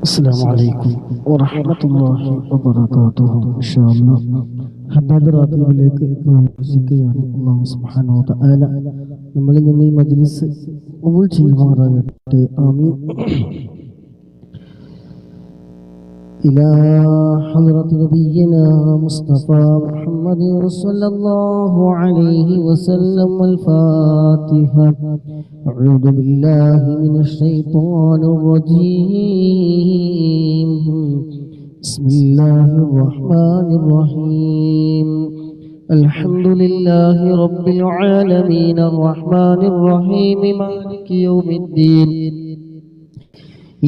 السلام عليكم ورحمة الله وبركاته. إن شاء الله ഹദ്ദാദ് റാത്തീബിലേക്ക് പ്രവേശിക്കുകയാണ്. അല്ലാഹു സുബ്ഹാനഹു വ തആല നമ്മളിൽ നിന്ന് ഈ മജ്ലിസ് ഖബൂൽ ചെയ്യുമാറാകട്ടെ. ആമീൻ. إلى حضرة نبينا مصطفى محمد صلى الله عليه وسلم الفاتحة. أعوذ بالله من الشيطان الرجيم. بسم الله الرحمن الرحيم. الحمد لله رب العالمين الرحمن الرحيم مالك يوم الدين.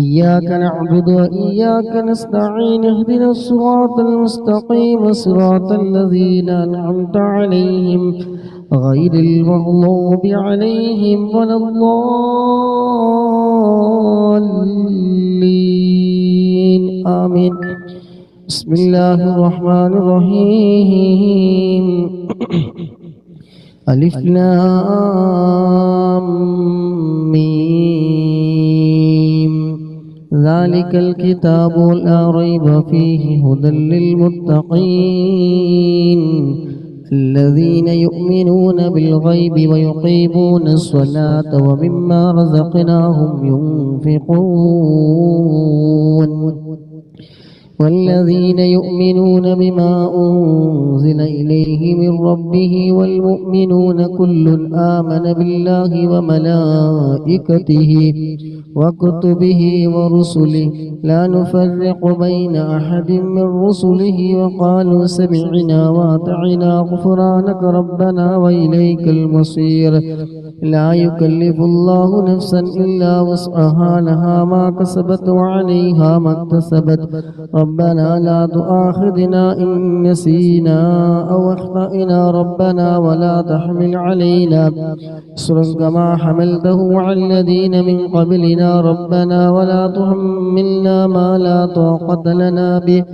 إياك نعبد وإياك نستعين اهدنا الصراط المستقيم صراط الذين أنعمت عليهم غير المغضوب عليهم ولا الضالين. آمين. بسم الله الرحمن الرحيم. ألف لام ميم. ذلك الكتاب لا ريب فيه هدى للمتقين الذين يؤمنون بالغيب ويقيمون الصلاة ومما رزقناهم ينفقون والذين يؤمنون بما أنزل إليه من ربه والمؤمنون كل آمن بالله وملائكته وكتبه ورسله لا نفرق بين أحد من رسله وقالوا سمعنا وأطعنا غفرانك ربنا وإليك المصير. لا يكلف الله نفسا إلا وسعها لها ما كسبت وعليها ما اكتسبت. ربنا لا تؤاخذنا إن نسينا أو أخطأنا ربنا ولا تحمل علينا إصرا كما حملته على الذين من قبلنا ربنا ولا تحملنا ما لا طاقة لنا به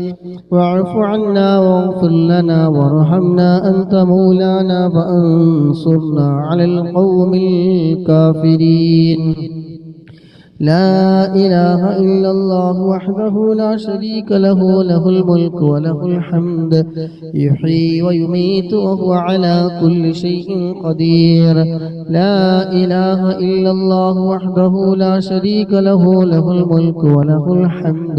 واعف عنا واغفر لنا وارحمنا أنت مولانا فانصرنا على القوم الكافرين. لا إله إلا الله وحده لا شريك له له الملك وله الحمد يحيي ويميت وهو على كل شيء قدير. لا إله إلا الله وحده لا شريك له له الملك وله الحمد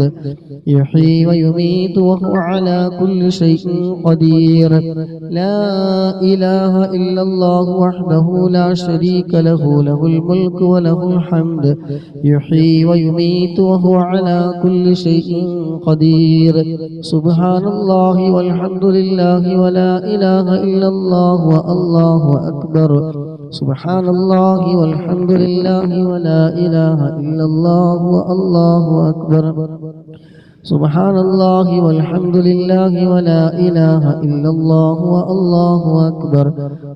يحيي ويميت وهو على كل شيء قدير. لا إله إلا الله وحده لا شريك له له الملك وله الحمد يحيي ويميت وهو على كل شيء قدير. سبحان الله والحمد لله ولا إله إلا الله والله أكبر. سبحان الله والحمد لله ولا إله إلا الله والله أكبر. سبحان الله والحمد لله ولا إله إلا الله والله أكبر.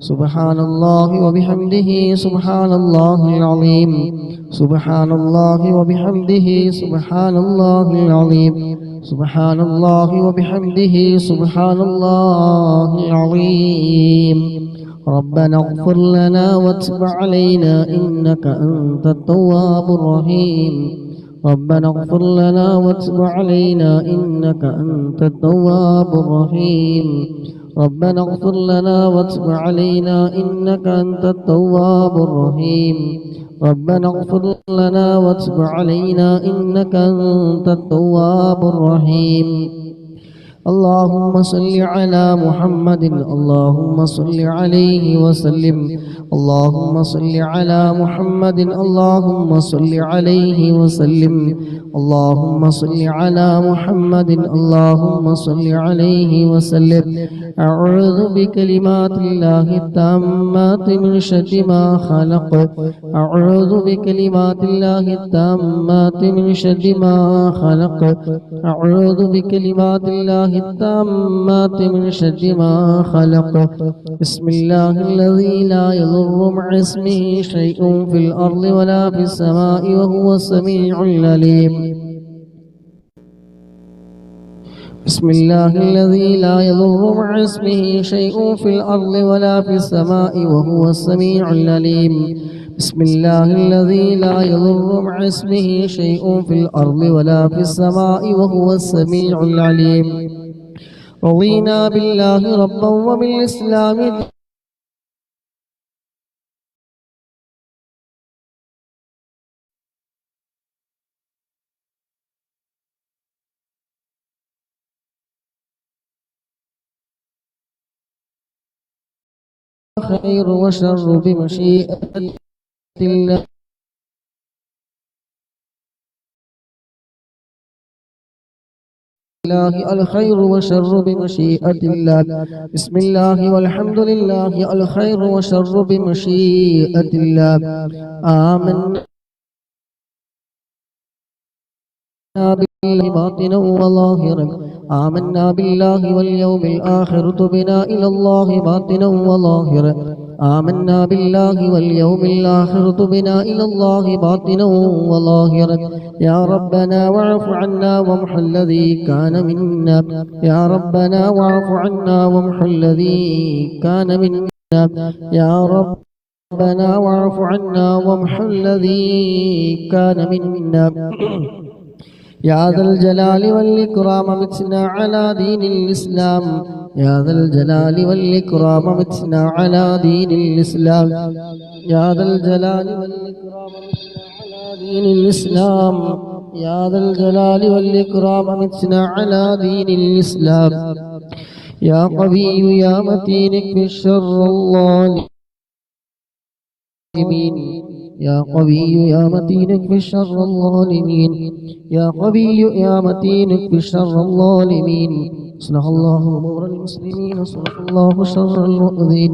سبحان الله وبحمده سبحان الله العظيم. سبحان الله وبحمده سبحان الله العظيم. سبحان الله وبحمده سبحان الله العظيم. ربنا اغفر لنا واتب علينا إنك أنت التواب الرحيم. ربنا اغفر لنا واتب علينا إنك أنت التواب الرحيم. ربنا اغفر لنا واتب علينا إنك أنت التواب الرحيم. ربنا اغفر لنا واتب علينا إنك أنت التواب الرحيم. اللهم صل على محمد اللهم صل عليه وسلم. اللهم صل على محمد اللهم صل عليه وسلم. اللهم صل على محمد اللهم صل عليه وسلم. أعوذ بكلمات الله التامات من شر ما خلق. أعوذ بكلمات الله التامات من شر ما خلق. أعوذ بكلمات الله التامات من شر ما خلق. بسم الله الذي لا يضر مع اسمه شيء في الأرض ولا في السماء وهو السميع العليم. بسم الله الذي لا يضر مع اسمه شيء في الأرض ولا في السماء وهو السميع العليم. بسم الله الذي لا يضر مع اسمه شيء في الأرض ولا في السماء وهو السميع العليم. رضينا بالله ربا وبالإسلام خير وشر بمشيئة الله. الخير وشر بمشيئة الله. بسم الله والحمد لله الخير وشر بمشيئة الله. آمنا بالله باطنا وظاهرا. آمنا بالله واليوم الآخر تبنا إلى الله باطنا وظاهرا. آمنا بالله واليوم الآخر تبنا إلى الله باطنا وظاهرا. يا ربنا واعف عنا وامح الذي كان منا. يا ربنا واعف عنا وامح الذي كان منا. يا ربنا واعف عنا وامح الذي كان منا. يا ذا الجلال والإكرام متنا على دين الإسلام. يا ذا الجلال والإكرام متنا على دين الإسلام. يا ذا الجلال والإكرام متنا على دين الإسلام. يا ذا الجلال والإكرام متنا على دين الإسلام. يا قوي يا متين اكفِ شر الظالمين. يا قوي يا متين اكفِ شر الظالمين. يا قوي يا متين اكفِ شر الظالمين. اصلح الله أمور المسلمين. اصلح الله شر المؤذين.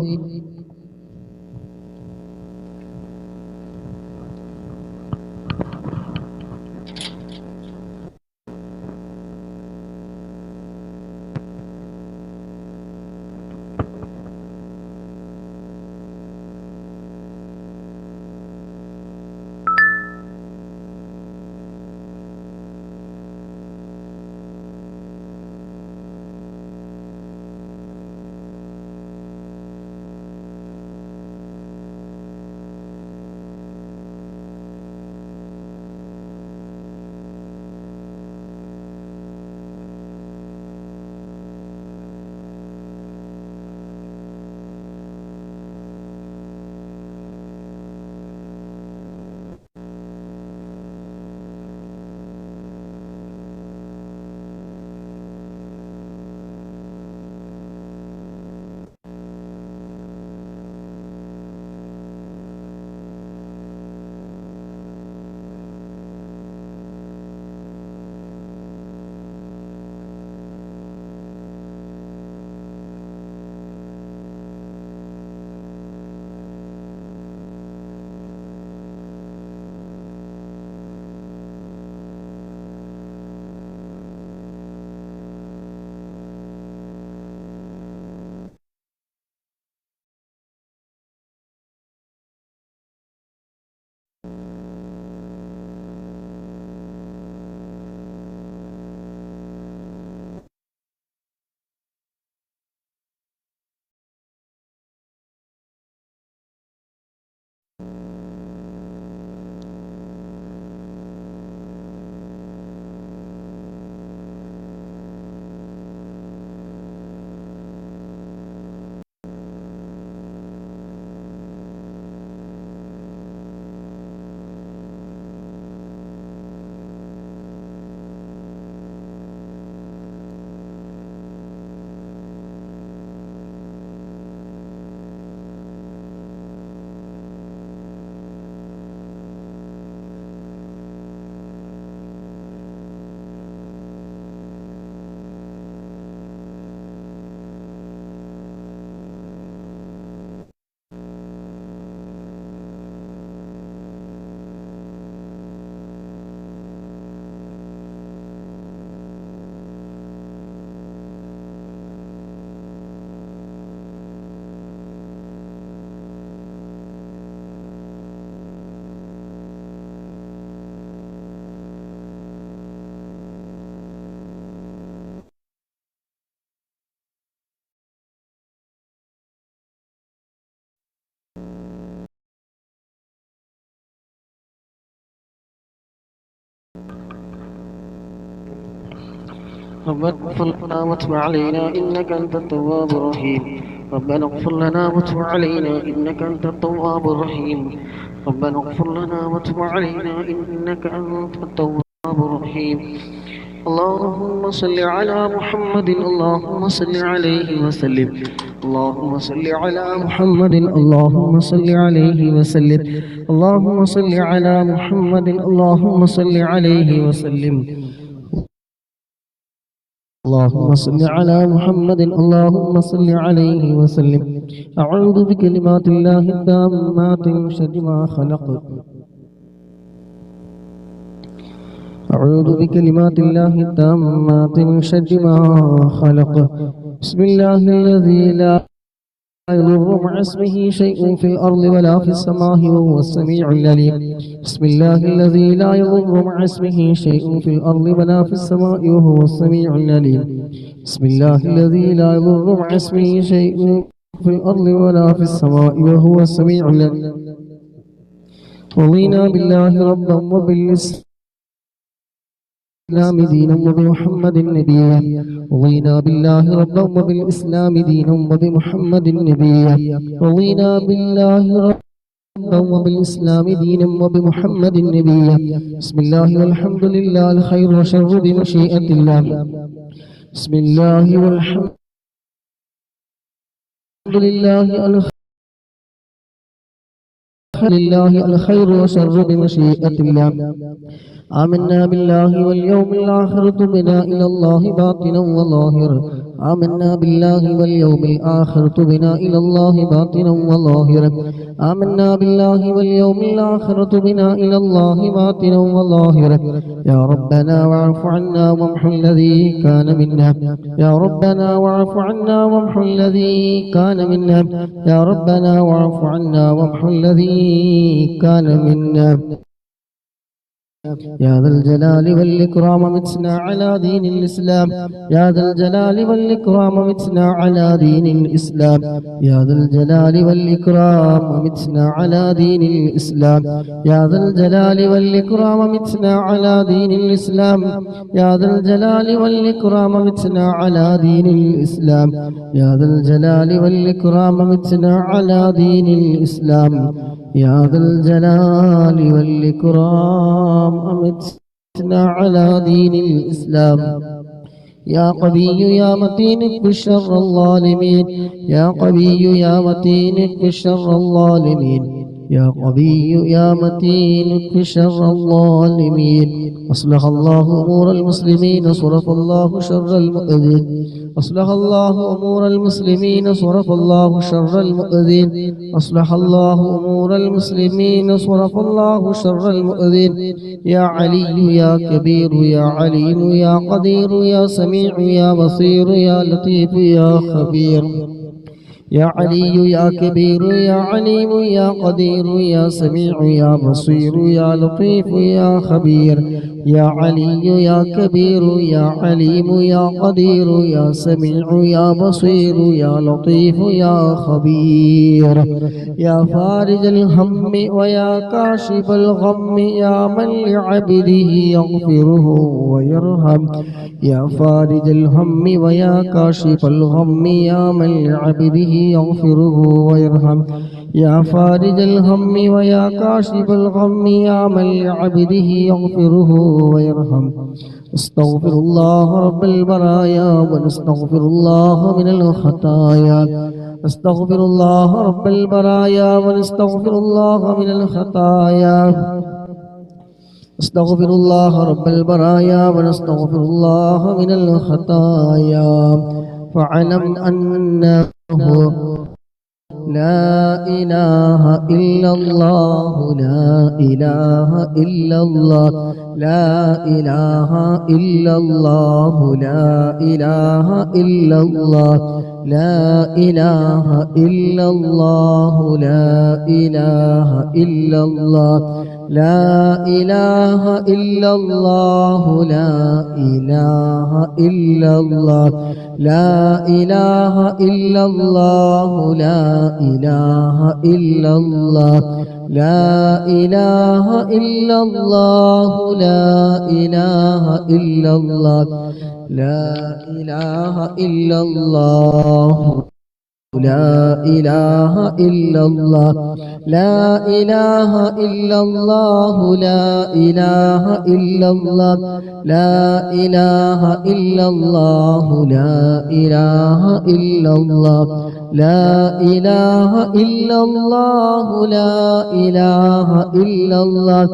ربنا اغفر لنا وتب علينا إنك أنت التواب الرحيم. ربنا اغفر لنا وتب علينا إنك أنت التواب الرحيم. ربنا اغفر لنا وتب علينا إنك أنت التواب الرحيم. اللهم صل على محمد اللهم صل عليه وسلم. اللهم صل على محمد اللهم صل عليه وسلم. اللهم صل على محمد اللهم صل عليه وسلم. اللهم صل على محمد اللهم صل عليه وسلم. أعوذ بكلمات الله التامات من شر ما خلق. أعوذ بكلمات الله التامات من شر ما خلق. بسم الله الذي لا يضر مع اسمه شيء في الأرض ولا في السماء وهو السميع العليم. بسم الله الذي لا يضر مع اسمه شيء في الأرض ولا في السماء وهو السميع العليم. بسم الله الذي لا يضر مع اسمه شيء في الأرض ولا في السماء وهو السميع العليم. رضينا بالله ربا وبالإسلام دينا وبمحمد نبيا. رضينا بالله ربا وبالإسلام دينا وبمحمد نبيا. رضينا بالله ربا وبالإسلام دينا وبمحمد نبيا. بسم الله والحمد لله الخير وشر بمشيئة الله. بسم الله والحمد لله الخير وشر بمشيئة الله. آمنا بالله واليوم الآخر تبنا إلى الله باطنا وظاهرا. آمنا بالله واليوم الآخر تبنا إلى الله باطنا وظاهرا. آمنا بالله واليوم الآخر تبنا إلى الله باطنا وظاهرا. يا ربنا واعف عنا وامح الذي كان منا. يا ربنا واعف عنا وامح الذي كان منا. يا ربنا واعف عنا وامح الذي كان منا. يا ذا الجلال والإكرام متنا على دين الإسلام. يا ذا الجلال والإكرام متنا على دين الإسلام. يا ذا الجلال والإكرام متنا على دين الإسلام. يا ذا الجلال والإكرام متنا على دين الإسلام. يا ذا الجلال والإكرام متنا على دين الإسلام. يا ذا الجلال والإكرام متنا على دين الإسلام. يا ذا الجلال والإكرام أمتنا على دين الإسلام. يا قوي يا متين اكف شر الظالمين. يا قوي يا متين اكف شر الظالمين. يا قوي يا متين اكف شر الظالمين. أصلح الله أمور المسلمين صرف الله شر المؤذين. أصلح الله أمور المسلمين صرف الله شر المؤذين. أصلح الله أمور المسلمين صرف الله شر المؤذين. يا علي يا كبير يا عليم يا قدير يا سميع يا بصير يا لطيف يا خبير. يا علي يا كبير يا عليم يا قدير يا سميع يا بصير يا لطيف يا خبير. يا علي يا كبير يا عليم يا قدير يا سميع يا بصير يا لطيف يا خبير. يا فارج الهم ويا كاشف الغم يا من لعبده يغفره ويرحم. يا فارج الهم ويا كاشف الغم يا من لعبده يغفره ويرحم. يا فارج الهم ويا كاشف الغم يا من لعبده يغفره ويرحم. استغفر الله رب البرايا ونستغفر الله من الخطايا. استغفر الله رب البرايا ونستغفر الله من الخطايا. استغفر الله رب البرايا ونستغفر الله من الخطايا. فاعلم أنه لا إله إلا الله. لا إله إلا الله. لا إله إلا الله. لا إله إلا الله. لا إله إلا الله. لا إله إلا الله. لا إله إلا الله. لا إله إلا الله. لا إله إلا الله. لا إله إلا الله. لا إله إلا الله لا إله إلا الله لا إله إلا الله لا إله إلا الله لا إله إلا الله لا إله إلا الله لا إله إلا الله لا إله إلا الله لا إله إلا الله لا إله إلا الله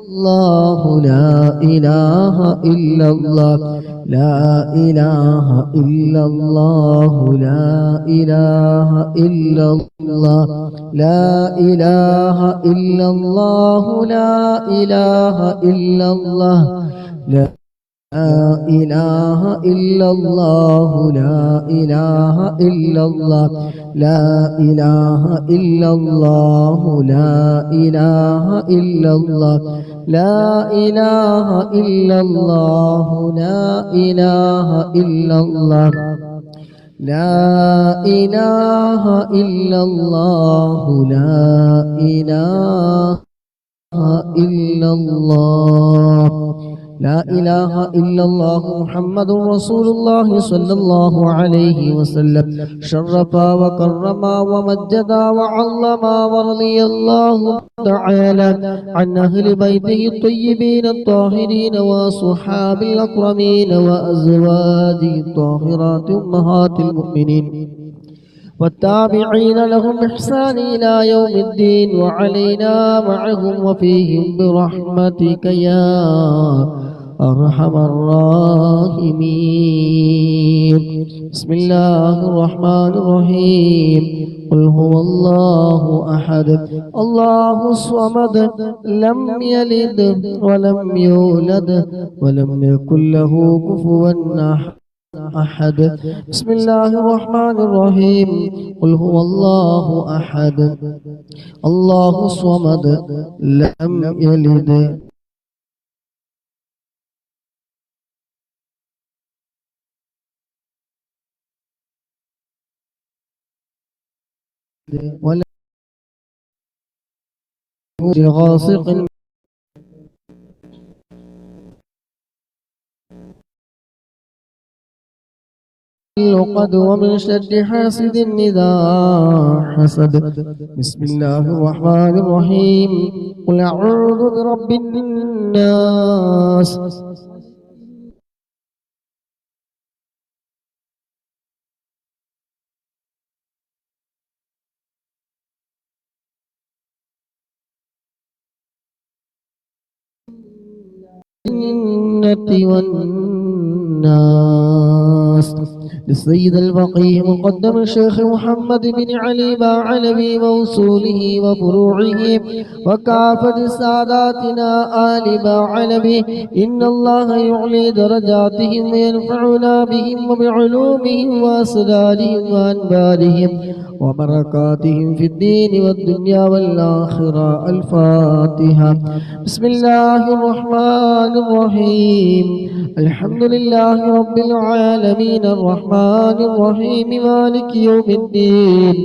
الله لا إله إلا الله لا إله إلا الله لا إله إلا الله لا إله إلا الله لا إله إلا الله لا إله إلا الله لا إله إلا الله لا إله إلا الله لا إله إلا الله لا إله إلا الله لا إله إلا الله لا إله إلا الله لا إله إلا الله لا إله إلا الله محمد رسول الله صلى الله عليه وسلم شرف وكرم ومجد وعظم ورضي الله تعالى عن أهل بيته الطيبين الطاهرين وصحاب الأكرمين وأزواجه الطاهرات أمهات المؤمنين والتابعين لهم إحسان إلى يوم الدين وعلينا معهم وفيهم برحمتك يا أرحم الراحمين بسم الله الرحمن الرحيم قل هو الله أحد الله الصمد لم يلد ولم يولد ولم يكن له كفوا أحد بسم الله الرحمن الرحيم قل هو الله أحد الله الصمد لم يلد ولا غاسق العقد ومن شر حاسد إذا حسد بسم الله الرحمن الرحيم قل أعوذ برب الناس الجنة والناس للسيد الفقيه مقدم الشيخ محمد بن علي باعلوي موصوله وفروعه وكافة ساداتنا آل باعلوي إن الله يعلي درجاتهم وينفعنا بهم وبعلومهم وأسرارهم وأنبارهم وبركاتهم في الدين والدنيا والآخرة الفاتحة بسم الله الرحمن الرحيم الحمد لله رب العالمين الرحمن الرحيم مالك يوم الدين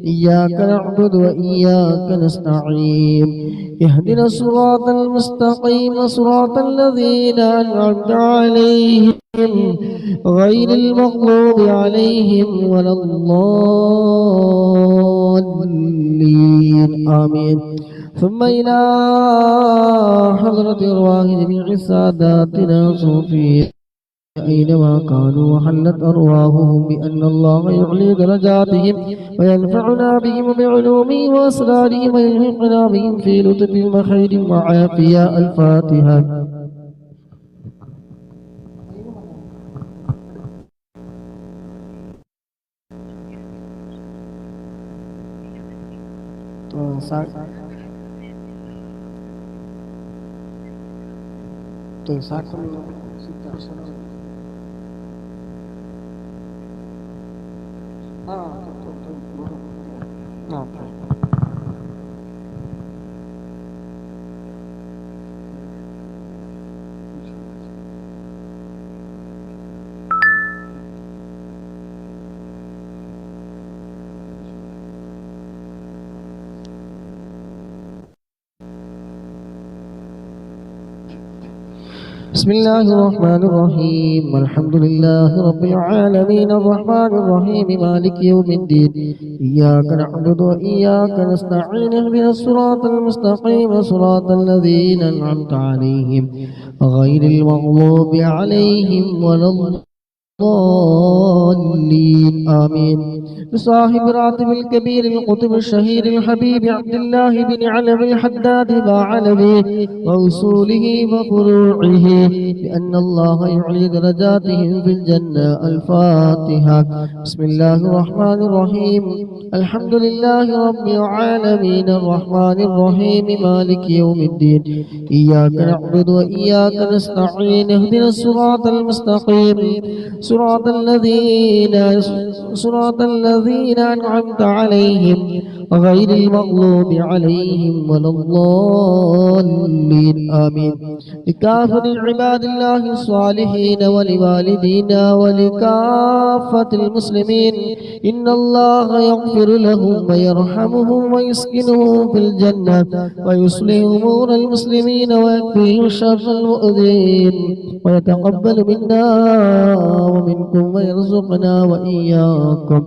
إياك نعبد وإياك نستعين اهدنا الصراط المستقيم صراط الذين أنعمت عليهم غير المغضوب عليهم ولا الضالين آمين ثم إلى حضرة أرواح جميع ساداتنا صوفيا أينما كانوا وحلت أرواحهم بأن الله يعلي درجاتهم وينفعنا بهم بعلومه وأسرارهم ويلحقنا بهم في لطف وخير وعافية الفاتحة بسم الله الرحمن الرحيم الحمد لله رب العالمين الرحمن الرحيم مالك يوم الدين إياك نعبد وإياك نستعين اهدنا الصراط المستقيم صراط الذين أنعمت عليهم غير المغضوب عليهم ولا الضالين آمين بصاحب راتب الكبير القطب الشهير الحبيب عبد الله بن علوي الحداد باعلوي وأصوله وفروعه لأن الله يعلي درجاتهم في الجنة. الفاتحة. بسم الله الرحمن الرحيم الحمد لله رب العالمين الرحمن الرحيم مالك يوم الدين إياك نعبد وإياك نستعين اهدنا الصراط المستقيم صراط الذين أنعمت عليهم غير المغضوب عليهم ولا الضالين آمين. لكافة عباد الله الصالحين ولوالدينا ولكافة المسلمين إن الله يغفر لهم ويرحمهم ويسكنهم في الجنة ويصلح أمور المسلمين ويكفيهم شر المؤذين ويتقبل منا ومنكم ويرزقنا وإياكم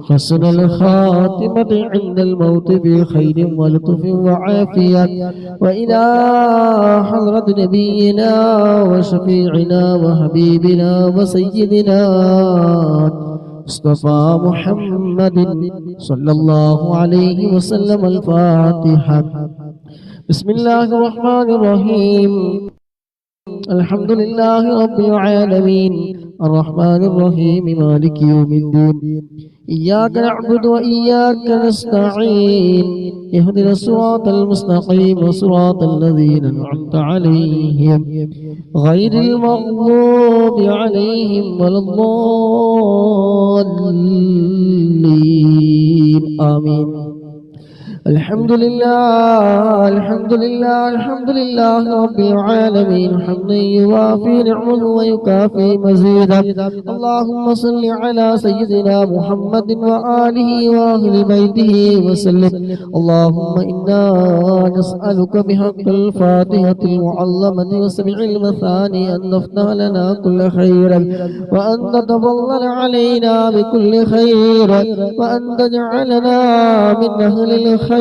حسن الخاتمة عند الموت بخير ولطف وعافية. وإلى حضرة نبينا وشفيعنا وحبيبنا وسيدنا مصطفى محمد صلى الله عليه وسلم. الفاتحة. بسم الله الرحمن الرحيم الحمد لله رب العالمين الرحمن الرحيم مالك يوم الدين إياك نعبد وإياك نستعين اهدنا الصراط المستقيم صراط الذين أنعمت عليهم غير المغضوب عليهم ولا الضالين آمين. الحمد لله الحمد لله الحمد لله رب العالمين حمدا يوافي نعمه ويكافي مزيدا. اللهم صل على سيدنا محمد وآله وأهل بيته وسلم. اللهم إنا نسألك بحق الفاتحة المعلمة وسبع المثاني أن تفتح لنا كل خير وأن تتفضل علينا بكل خير وأن تجعلنا من أهل الخير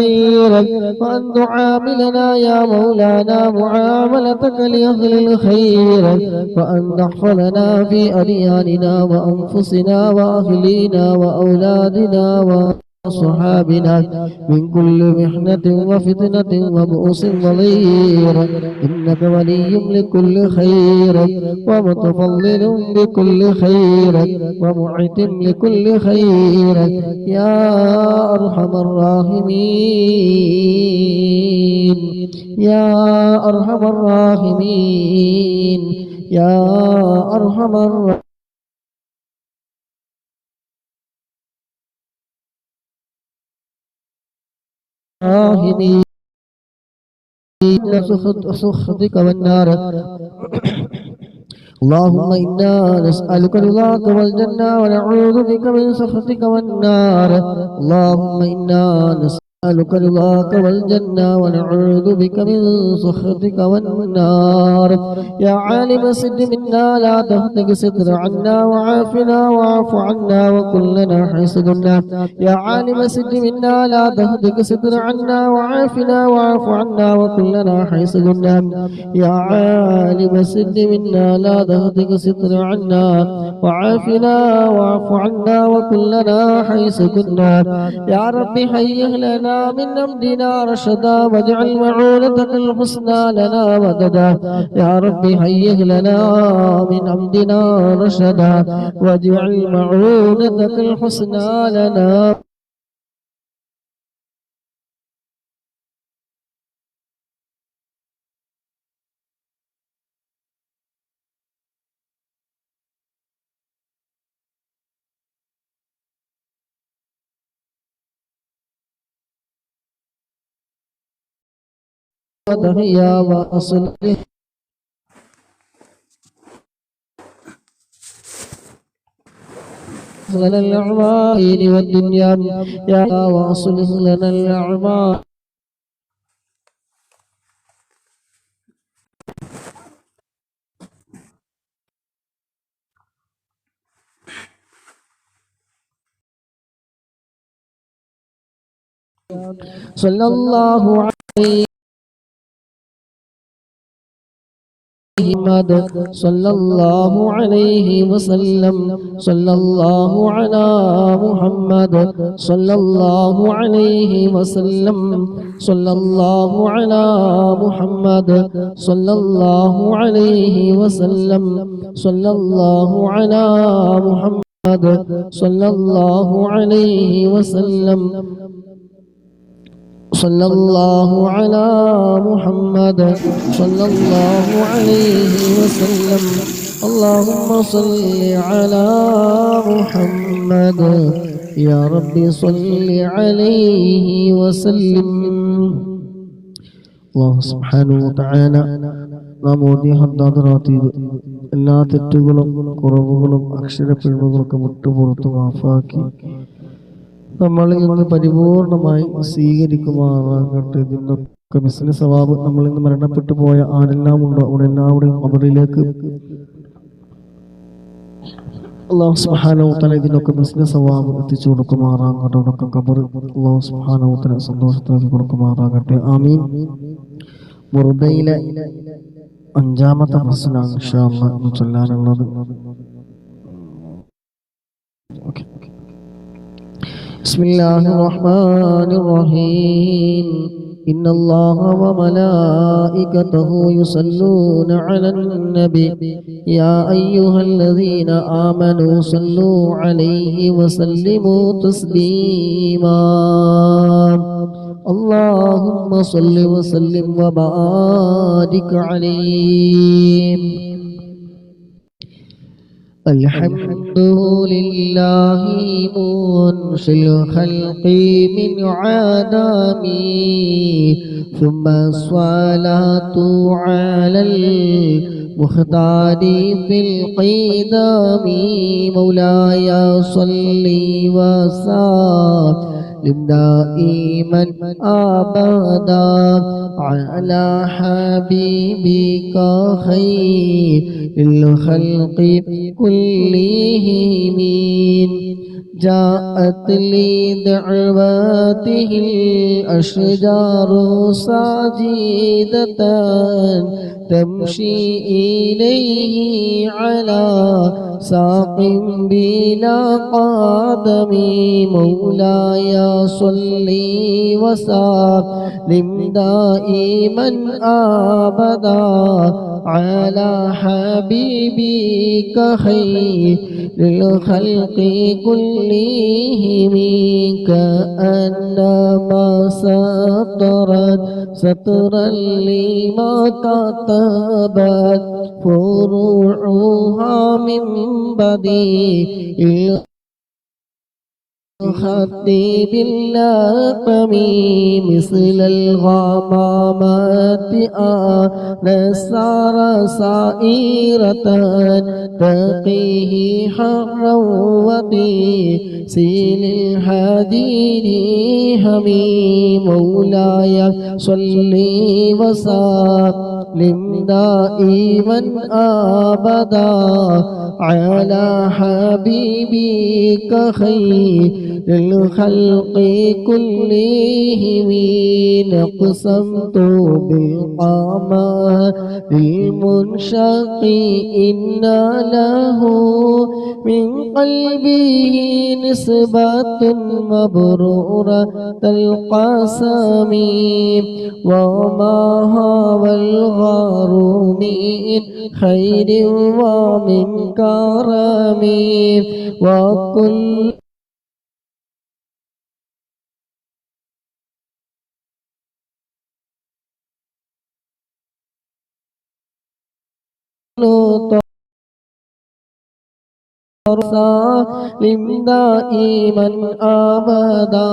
وأن تعاملنا يا مولانا معاملتك لأهل الخير وأن تحفظنا في أدياننا وأنفسنا وأهلينا وأولادنا وصحابنا من كل محنة وفتنة وبؤس وضير إنك ولي لكل خير ومتفضل بكل خير ومعتم لكل خير يا أرحم الراحمين يا أرحم الراحمين يا أرحم الراحمين. سخطك والنار. اللهم إنا نسألك رضاك والجنة ونعوذ بك من سخطك والنار. اللهم إنا نسألك رضاك والجنة ونعوذ بك من سخطك والنار. يا عالم السر منا لا تهتك ستر عنا وعافنا واعف عنا وكلنا حيث كنا. يا عالم السر منا لا تهتك ستر عنا وعافنا واعف عنا وكلنا حيث كنا. يا عالم السر منا لا تهتك ستر عنا وعافنا واعف عنا وكلنا حيث كنا. يا رب هيئ لنا من أمرنا رشدا واجعل معونتك الحسنى لنا مددا. يا رب هيئ لنا من أمرنا رشدا واجعل معونتك الحسنى لنا. وتحيا وأصلح لنا الأعمال والدنيا يا وأصلح لنا الأعمال സല്ലല്ലാഹു അലൈഹി محمد صلى الله عليه وسلم صلى الله على محمد صلى الله عليه وسلم صلى الله على محمد صلى الله عليه وسلم صلى الله على محمد صلى الله عليه وسلم صلى الله على محمد صلى الله عليه وسلم اللهم صل على محمد يا رب صل عليه وسلم الله سبحانه وتعالى നാം ഓതിയ ഹദ്ദാദ് റാത്തീബ് എല്ലാ തെറ്റുകളും കുറവുകളും അക്ഷരപ്പിഴവുകളൊക്കെ വിട്ടുപുറത്ത് മാഫാക്കി നമ്മളിൽ നിന്ന് പരിപൂർണമായി സ്വീകരിക്കുമാറാകട്ടെ. ഇതിനൊക്കെ മിസ്ലിന് സവാബ് നമ്മളിൽ നിന്ന് മരണപ്പെട്ടു പോയ ആരെല്ലാം ഉണ്ടോ അവിടെ എല്ലാവരുടെയും അവരിലേക്ക് അല്ലാഹു സുബ്ഹാനഹു വ തആല ഇതിനൊക്കെ മിസ്ലിന് സവാബ് എത്തിച്ചു കൊടുക്കുമാറാകട്ടെ. അവിടൊക്കെ ഖബർ അല്ലാഹു സുബ്ഹാനഹു വ തആല സന്തോഷത്തിലാക്കി കൊടുക്കുമാറാകട്ടെ. ആമീൻ. ബുർദയിലെ 5-ാമത്തെ പ്രശ്നമാണ് ഇൻഷാ അല്ലാഹ് ചൊല്ലാനുള്ളത്. ഓക്കേ. بسم الله الرحمن الرحيم إن الله وملائكته يصلون على النبي يا أيها الذين آمنوا صلوا عليه وسلموا تسليما اللهم صل وسلم وبارك عليه الحمد لله منشئ الخلق من عدم ثم الصلاة على المختار في القدم مولاي صل وسلم دائما أبدا على حبيبك خير الخلق كلهم جاءت لدعوته الأشجار ساجدة تمشي إليه على ساق بلا قدم مولاي صل وسلم دائما أبدا على حبيبك خير الخلق كلهم كأنما سطرت سطرا لما كتبت فروعها من بديع خطيب اللقم مثل الغمامات نسار سائرة تقيه حرا وطيسيل الحديد حميم مولاي صل وسلم دائما أبدا على حبيبك خير الخلق كلهم أقسمت بالقمر المنشق إن له من قلبه نسبة مبرورة القسم وما هوى الغار من خير ومن كرم وكل سالم دائما أبدا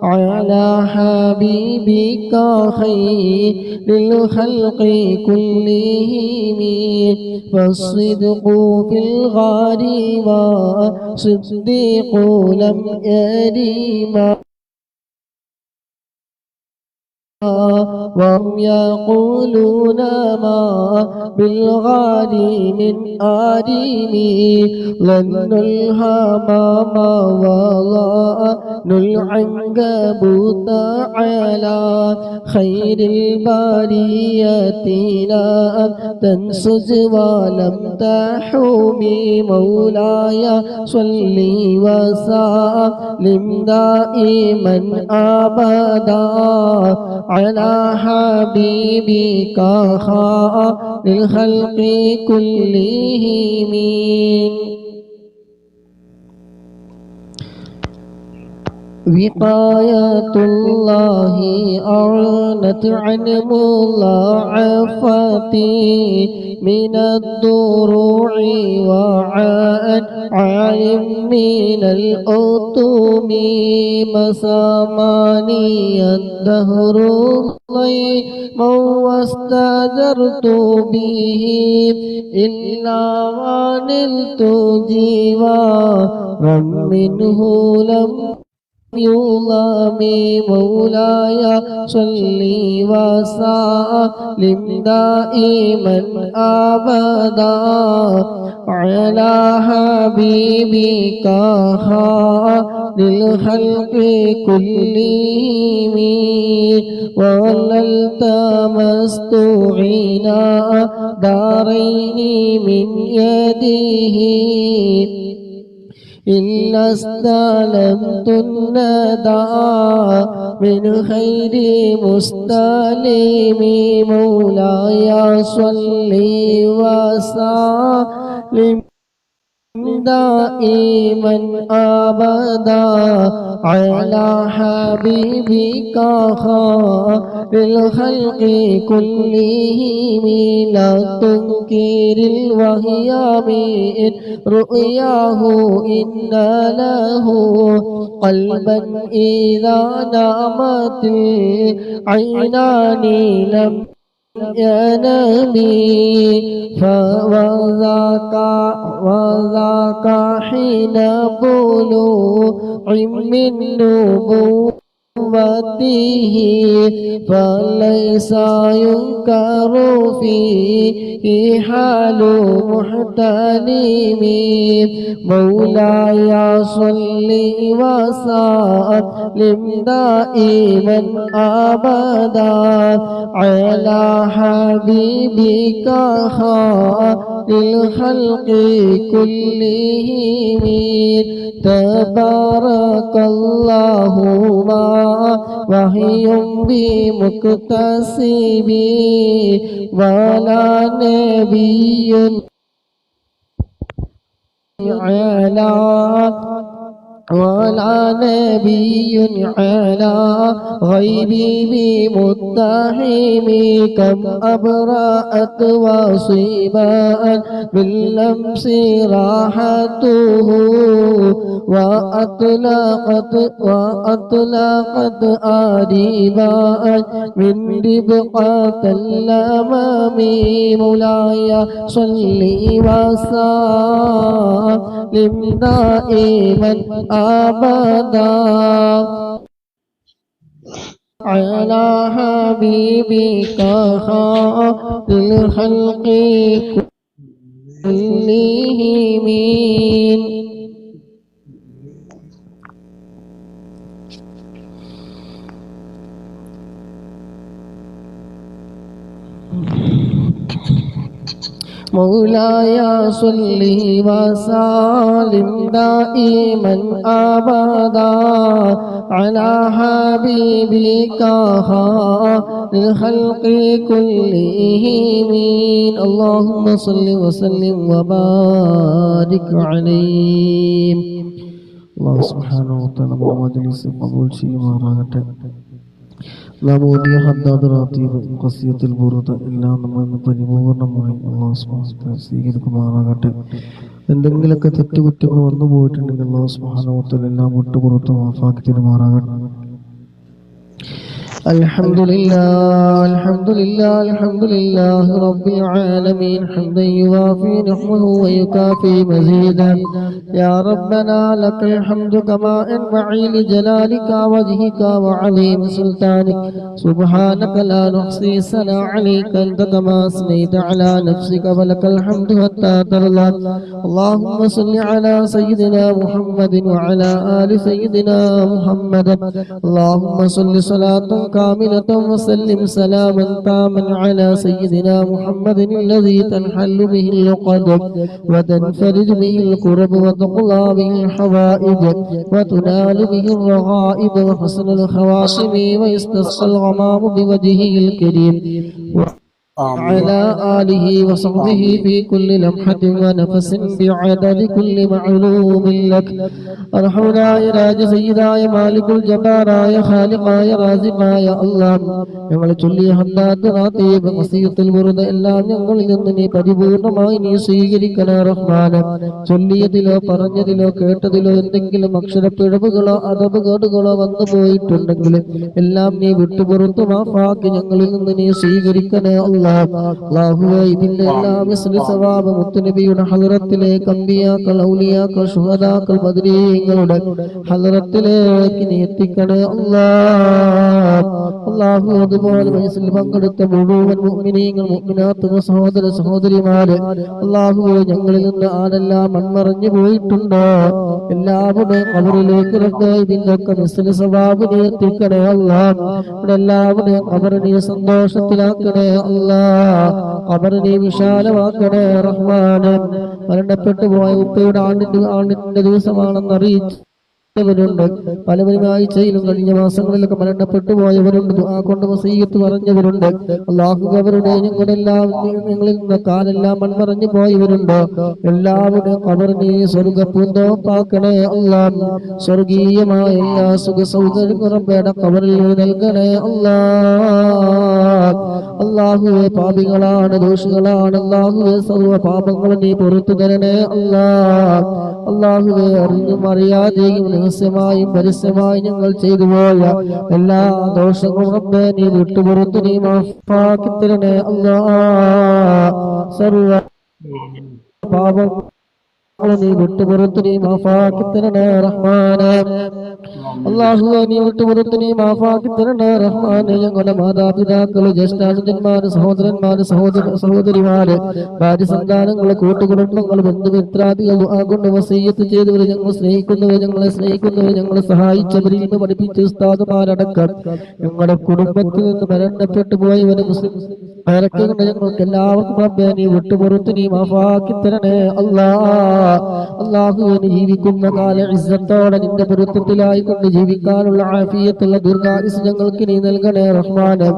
على حبيبك خير الخلق كلهم فالصدق في الغار وصديق لم يرم وهم يقولون ما بالغالي من آدمي ظن الهمام وظن العنكبوت على خير البرية لا تنسج ولم تحومي مولاي صلي وسلم دائما أبدا على حبيبك خير الخلق كلهم. وقاية الله أعنت عن مضاعفتي من الضروع وعن عالم من الأطوم مساماني الدهر ضيما واستجرت به إلا ونلت جوارا منه لم يظلمي مولاي صلي وسلم دائما أبدا على حبيبك خير الخلق كلهم ولا التمست غنى دارين من يده إلا استلمت الندى من خير مستلم مولاي صلي وسلم دائما أبدا على حبيبك خير الخلق كلهم لا تنكر الوهي من رؤياه إن له قلبا إذا نامت العينان لم ينامي وذاك حين بلوغ من نبوته فليس ينكر فيه حال محتلم مولاي صل وسلم دائما أبدا على حبيبك خير الخلق كلهم تبارك الله ما وحي بمكتسب ولا نبي على غيبي بمتهم كم أبرأت وصيباء باللمس راحته وأطلقت آدباء من ربقة الأمام مولاي صلي وسلم دائما أبدا على حبيبك خير الخلق كلهم. مولاي صل وسلم دائما أبدا على حبيبك خير الخلق كلهم. اللهم صل وسلم وبارك عليه. الله سبحانه وتعالى مجلس قبول ചെയ്യുമാറാകട്ടെ. നാം ഓതിയ ഹദ്ദാദ് റാത്തീബ് ഖസിയത്തുൽ ബുർദ എല്ലാം നമ്മെ പരിപൂർണമായി അല്ലാഹു സുബ്ഹാനഹു വ തആല സ്വീകരിക്കുമാറാകട്ടെ. എന്തെങ്കിലുമൊക്കെ തെറ്റുകുറ്റങ്ങൾ വന്നു പോയിട്ടുണ്ടെങ്കിൽ അല്ലാഹു സുബ്ഹാനഹു വ തആല എല്ലാം വിട്ടുപുറത്ത് മാഫാക്കി തരുമാറാകട്ടെ. الحمد لله الحمد لله الحمد لله رب العالمين حمدا يوافي نعمه ويكافي مزيدا يا ربنا لك الحمد كما ينبغي لجلالك وجهك وعظيم سلطانك سبحانك لا نحصي ثناء عليك أنت كما أثنيت على نفسك ولك الحمد حتى ترضى اللهم صل على سيدنا محمد وعلى آل سيدنا محمد اللهم صل صلاة كاملة وسلم سلاما تاما على سيدنا محمد الذي تنحل به العقد وتنفرج به الكرب وتقضى به الحوائج وتنال به الرغائب وحسن الخواتم ويستسقى الغمام بوجهه الكريم وعلى آله وصحبه في كل لمحة ونفس بعدد كل معلوم لك അർഹമനായ രാജസയ്യിദായ മാലികുൽ ജബ്ബാറായ ഖാലിഖായ റാസിഖായ അല്ലാഹ് ഞങ്ങൾ ചൊല്ലിയ ഹദ്ദാത്ത് റാത്തീബ് വസിയത്തുൽ മുർദ എല്ലാം ഞങ്ങളിൽ നിന്ന് നീ പരിപൂർണമായി നീ സ്വീകരിക്കണേ റഹ്മാനെ ചൊല്ലിയതിലോ പറഞ്ഞതിലോ കേട്ടതിലോ എന്തെങ്കിലും അക്ഷരപ്പിഴവുകളോ അദബുകേടുകളോ വന്നു പോയിട്ടുണ്ടെങ്കിൽ എല്ലാം നീ വിട്ടുപുറത്തു മാഫാക്കി ഞങ്ങളിൽ നിന്ന് നീ സ്വീകരിക്കണേ അല്ലാഹുവേ ഇതിന്റെ എല്ലാം മിസ്ലി സവാബ് മുത്തുനബിയുടെ ഹളറത്തിലേക്ക് അമ്പിയാക്കൾ ഔലിയാക്കൾ ശുഹദാക്കൾ ബദരീങ്ങളുടെ ഹളറത്തിലേക്ക് നീ എത്തിക്കണേ അല്ലാഹു അതുപോലെ വയസ്സിൽ പങ്കെടുത്ത മുഴുവൻ മുഅ്മിനീങ്ങൾ മുഅ്മിനാത്തുകൾ സഹോദര സഹോദരിമാരെ അല്ലാഹുവേ ഞങ്ങളിൽ നിന്ന് ആരെല്ലാം മൺമറഞ്ഞു പോയിട്ടുണ്ടോ എല്ലാവരുടെയും ഖബറിലേക്ക് ഇതിന്റെ ഒക്കെ മിസ്ലി സവാബ് നീ എത്തിക്കണേ അല്ലാഹ് എല്ലാവരുടെയും ഖബർ നീ സന്തോഷത്തിലാക്കണേ ഖബർ നീ വിശാലമാക്കണേ റഹ്മാനെ മരണപ്പെട്ടു പോയ ഉപ്പയുടെ ആണ്ടിന്റെ ദിവസമാണെന്ന് അറിയിച്ചവരുണ്ട് പലവരും ആഴ്ചയിലും കഴിഞ്ഞ മാസങ്ങളിലൊക്കെ മരണപ്പെട്ടു പോയവരുണ്ട് ദുആ കൊണ്ട് വസീയത്ത് പറഞ്ഞവരുണ്ട് അല്ലാഹു അവരുടെ ഞങ്ങളിൽ നിന്ന് കാലെല്ലാം മൺമറഞ്ഞു പോയവരുണ്ട് എല്ലാവരുടെയും ഖബർ നീ സ്വർഗ്ഗപൂന്തോപ്പാക്കണേ അല്ലാഹ് സ്വർഗീയമായ എല്ലാ സുഖ സൗകര്യങ്ങളും ഖബറിൽ നൽകണേ അല്ലാഹുവേ പാപികളാണ് ദോഷികളാണ് അല്ലാഹുവേ സർവ്വ പാപങ്ങളും നീ പുറത്തു തരണേ അല്ലാഹുവേ അറിഞ്ഞും അറിയാതെയും രഹസ്യമായും പരസ്യമായും ഞങ്ങൾ ചെയ്തു പോയ എല്ലാ ദോഷങ്ങളും റബ്ബേ നീ വിട്ടുപുറത്തു നീ മാഫാക്കി തരണേ സർവ്വ പാപം നീ വിട്ടുപുറത്തു നീ മാഫാക്കി തരണേ റഹ്മാനെ അല്ലാഹുവേ നീ വിട്ടുപുറത്തു നീ മാഫാക്കി തരണേ റഹ്മാനെ ഞങ്ങളുടെ മാതാപിതാക്കള് ജ്യേഷ്ഠാനുജന്മാര് സഹോദരന്മാര് സഹോദരിമാര് ഭാര്യ സന്താനങ്ങള് കൂട്ടുകുടുംബങ്ങള് ബന്ധുമിത്രാദികൾ ദുആ കൊണ്ട് വസീയത്ത് ചെയ്തവര് ഞങ്ങൾ സ്നേഹിക്കുന്നവര് ഞങ്ങളെ സ്നേഹിക്കുന്നവര് ഞങ്ങളെ സഹായിച്ചവരിൽ നിന്ന് പഠിപ്പിച്ച ഉസ്താദുമാരടക്കം ഞങ്ങളുടെ കുടുംബത്തിൽ നിന്ന് മരണപ്പെട്ടു പോയവര് മുസ്ലിം കൊണ്ട് ഞങ്ങൾക്ക് എല്ലാവർക്കും റബ്ബേ നീ വിട്ടുപുറത്തു നീ മാഫാക്കി തരണേ അല്ലാഹുവിന് ജീവിക്കുന്ന കാല ഇസ്സത്തോടെ നിന്റെ പൊരുത്തത്തിലായി കൊണ്ട് ജീവിക്കാനുള്ള ആഫിയത്തുള്ള ദീർഘായുസ് ഞങ്ങൾക്ക് നീ നൽകണേ റഹ്മാനെ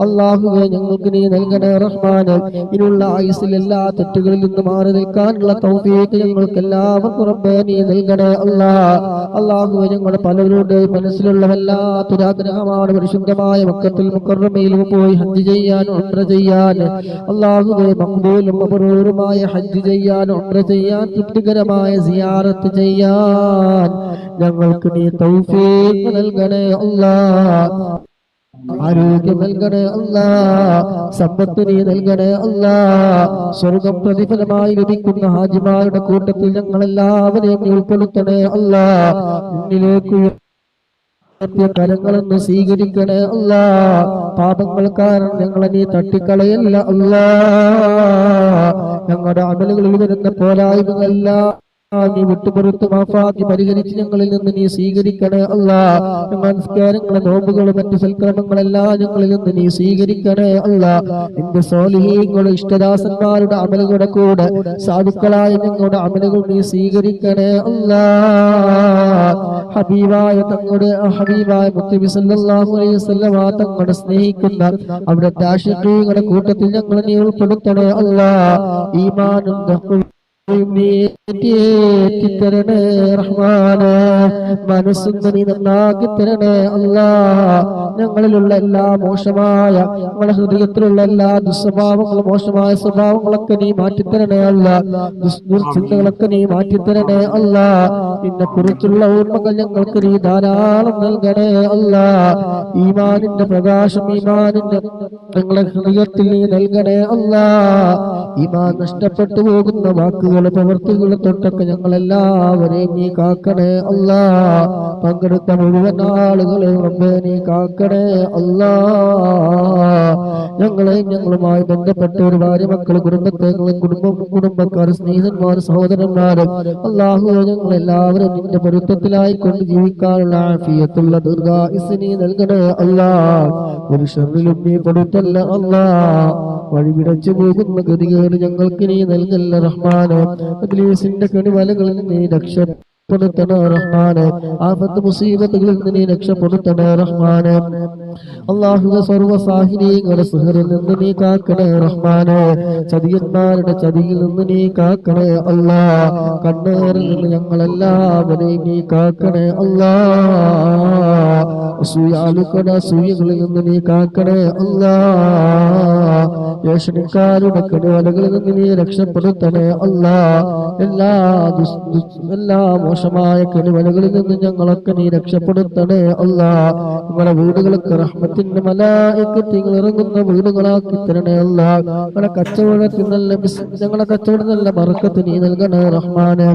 അല്ലാഹുവേ ഞങ്ങൾക്ക് നീ നൽകണേ റഹ്മാനെ ഇതിനുള്ള ആയുസ്സിൽ എല്ലാ തെറ്റുകളിൽ നിന്ന് മാറി നിൽക്കാനുള്ള തൗഫീഖ് ഞങ്ങൾക്ക് എല്ലാവർക്കും റബ്ബേ നീ നൽകണേ അല്ലാഹുവേ ഞങ്ങളുടെ പലരുടെ മനസ്സിലുള്ള വല്ലാത്തൊരാഗ്രഹമാണ് പരിശുദ്ധമായ മക്കത്തുൽ മുക്കറമയിൽ പോയി ഹജ്ജ് ചെയ്യാൻ ഉംറ ചെയ്യാൻ അല്ലാഹുവേ മഖ്ബൂലും മബ്റൂറുമായ ഹജ്ജ് ചെയ്യാൻ ഉംറ ചെയ്യാൻ തൃപ്തികരമായ സിയാറത്ത് ചെയ്യാൻ ഞങ്ങൾക്ക് നീ തൗഫീഖ് നൽകണേ ആരോഗ്യം നൽകണേ സമ്പത്ത് നീ നൽകണേ സ്വർഗം പ്രതിഫലമായി ലഭിക്കുന്ന ഹാജിമാരുടെ കൂട്ടത്തിൽ ഞങ്ങളെല്ലാവരെയും ഉൾപ്പെടുത്തണേ മുന്നിലേക്ക് കരങ്ങളൊന്ന് സ്വീകരിക്കണേ പാപങ്ങൾ കാരണം ഞങ്ങളെ നീ തട്ടിക്കളയല്ല ഞങ്ങളുടെ അമലുകളിൽ വരുന്ന പോരായ്മകളെല്ലാം നീ വിട്ടുപുറത്ത് മാഫാക്കി പരിഹരിച്ച് ഞങ്ങളിൽ നിന്ന് നീ സ്വീകരിക്കണേ നമസ്കാരങ്ങളെ നോമ്പുകളും മറ്റു സൽക്രമങ്ങളെല്ലാം ഞങ്ങളിൽ നിന്ന് നീ സ്വീകരിക്കണേ നിന്റെ സ്വാലിഹീങ്ങളുടെ ഇഷ്ടദാസന്മാരുടെ അമലുകളുടെ കൂടെ സാധുക്കളായ ഞങ്ങളുടെ അമലുകൾ നീ സ്വീകരിക്കണേ ഹബീബായ മുത്തനബി സല്ലല്ലാഹു അലൈഹി വസല്ലം തങ്ങളെ സ്നേഹിക്കുന്ന അവിടുത്തെ ആശിഖീങ്ങളുടെ കൂട്ടത്തിൽ ഞങ്ങളെ നീ ഉൾപ്പെടുത്തണേ ഈമാനും തരണേ റഹ്മാനെ, മനസ്സൊന്ന് നീ നന്നാക്കി തരണേ അല്ലാ. ഞങ്ങളിലുള്ള എല്ലാ മോശമായ, ഞങ്ങളുടെ ഹൃദയത്തിലുള്ള എല്ലാ ദുസ്വഭാവങ്ങളും മോശമായ സ്വഭാവങ്ങളൊക്കെ നീ മാറ്റിത്തരണേ അല്ല. ദുർചിന്തകളൊക്കെ നീ മാറ്റിത്തരണേ അല്ല. നിന്നെ കുറിച്ചുള്ള ഓർമ്മകൾ ഞങ്ങൾക്ക് നീ ധാരാളം നൽകണേ അല്ല. ഈമാനിന്റെ പ്രകാശം, ഈമാനിന്റെ ഞങ്ങളുടെ ഹൃദയത്തിൽ നീ നൽകണേ അല്ല. ഈമാൻ നഷ്ടപ്പെട്ടു പോകുന്ന വാക്കുകൾ, പ്രവൃത്തികൾ തൊട്ടൊക്കെ ഞങ്ങളെല്ലാവരെയും നീ കാക്കണേ അല്ലാ. പങ്കെടുത്ത മുഴുവൻ ആളുകളെയും റബ്ബേ നീ കാക്കണേ അല്ലാ. ഞങ്ങളെയും ഞങ്ങളുമായി ബന്ധപ്പെട്ട ഒരു ഭാര്യ, മക്കൾ, കുടുംബത്തെങ്ങളും കുടുംബക്കാർ, സ്നേഹിതന്മാർ, സഹോദരന്മാരും അല്ലാഹു ഞങ്ങളെല്ലാവരും നിന്റെ പൊരുത്തത്തിലായി കൊണ്ട് ജീവിക്കാനുള്ള ആഫിയത്തുള്ള ദീർഘായുസ്സ് നീ നൽകണേ അല്ലാ. ഒരു ശർറിലും നീ പെടുത്തല്ല അല്ലാ. വഴിപിടച്ചു പോകുന്ന ഗതികേട് ഞങ്ങൾക്ക് നീ നൽകല്ല റഹ്മാനെ. ഇബ്ലീസിന്റെ കെണിവലകളിൽ നീ രക്ഷപ്പെടുത്തണേ റഹ്മാനെ. ആഫത്ത് മുസീബത്തുകളിൽ നിന്ന് നീ രക്ഷപ്പെടുത്തണേ റഹ്മാനെ. അല്ലാഹുവേ, സർവ്വ സാഹിര്യങ്ങളുടെ സിഹറിൽ നിന്ന് നീ കാക്കണേ റഹ്മാനെ. ചതിയന്മാരുടെ ചതിയിൽ നിന്ന് നീ കാക്കണേ അല്ലാ. കണ്ണേറിൽ നിന്ന് ഞങ്ങളെല്ലാവരെയും നീ കാക്കണേ അല്ലാ. അസൂയകളിൽ നിന്ന് നീ കാക്കണേ അല്ലാ. ഏഷണിക്കാരുടെ കെടുവലകളിൽ നിന്ന് നീ രക്ഷപ്പെടുത്തണേ അല്ലാ. എല്ലാ മോശമായ കെടുവലകളിൽ നിന്ന് ഞങ്ങളൊക്കെ നീ രക്ഷപ്പെടുത്തണേ അല്ലാ. ഞങ്ങളുടെ വീടുകളൊക്കെ റഹ്മത്തിന്റെ മലായിക്കത്തുകൾ ഇറങ്ങുന്ന വീടുകളാക്കി തരണേ അല്ലാ. ഞങ്ങളുടെ കച്ചവടത്തിൽ ഞങ്ങളുടെ കച്ചവടം നല്ല ബർക്കത്ത് നീ നൽകണേ റഹ്മാനെ.